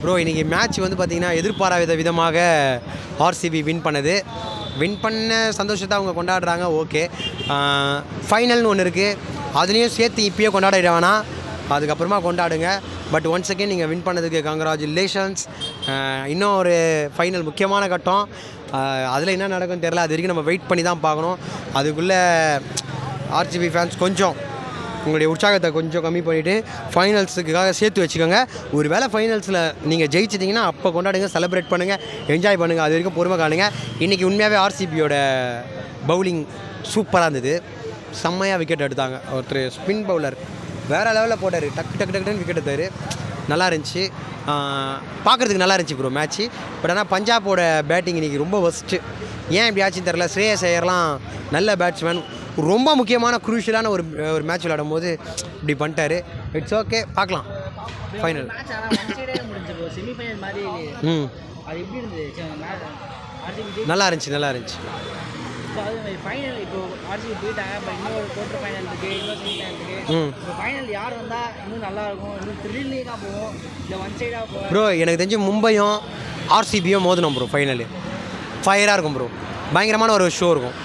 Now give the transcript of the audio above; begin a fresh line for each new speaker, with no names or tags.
Bro இன்றைக்கி match வந்து பார்த்திங்கன்னா எதிர்பாராத விதமாக ஆர்சிபி வின் பண்ண சந்தோஷத்தை அவங்க கொண்டாடுறாங்க. ஓகே, ஃபைனல்னு ஒன்று இருக்குது, அதுலேயும் சேர்த்து இப்போயே கொண்டாடிட வேணாம், அதுக்கப்புறமா கொண்டாடுங்க. பட் ஒன்ஸ் அகெயின் நீங்கள் வின் பண்ணதுக்கு கங்க்ராச்சுலேஷன்ஸ். இன்னும் ஒரு ஃபைனல் முக்கியமான கட்டம், அதில் என்ன நடக்கும்னு தெரில, அது வரைக்கும் நம்ம வெயிட் பண்ணி தான் பார்க்கணும். அதுக்குள்ளே ஆர்சிபி ஃபேன்ஸ் கொஞ்சம் உங்களுடைய உற்சாகத்தை கொஞ்சம் கம்மி பண்ணிவிட்டு ஃபைனல்ஸுக்காக சேர்த்து வச்சுக்கோங்க. ஒரு வேளை ஃபைனல்ஸில் நீங்கள் ஜெயிச்சிட்டிங்கன்னா அப்போ கொண்டாடுங்க, செலிப்ரேட் பண்ணுங்கள், என்ஜாய் பண்ணுங்கள். அது வரைக்கும் பொறுமை காணுங்க. இன்றைக்கி உண்மையாகவே ஆர்சிபியோட பவுலிங் சூப்பராக இருந்தது. செம்மையாக விக்கெட் எடுத்தாங்க. ஒருத்தர் ஸ்பின் பவுலர் வேறு லெவலில் போட்டார், டக்குன்னு விக்கெட் எடுத்தார். நல்லா இருந்துச்சு, பார்க்குறதுக்கு நல்லா இருந்துச்சு ப்ரோ மேட்ச்சு. பட் ஆனால் பஞ்சாபோட பேட்டிங் இன்றைக்கி ரொம்ப ஒஸ்ட்டு. ஏன் இப்படி ஆச்சுன்னு தெரில. ஸ்ரேயஸ் ஐயர்லாம் நல்ல பேட்ஸ்மேன், ரொம்ப முக்கியமான குரூஷியலான ஒரு மேட்ச் விளையாடும் போது இப்படி பண்ணிட்டாரு. இட்ஸ் ஓகே, பார்க்கலாம் ஃபைனல். நல்லா இருந்துச்சு. ப்ரோ எனக்கு தெரிஞ்சு மும்பையும் ஆர்சிபியும் மோதணும் ப்ரோ. ஃபைனலு ஃபயராக இருக்கும் ப்ரோ, பயங்கரமான ஒரு ஷோ இருக்கும்.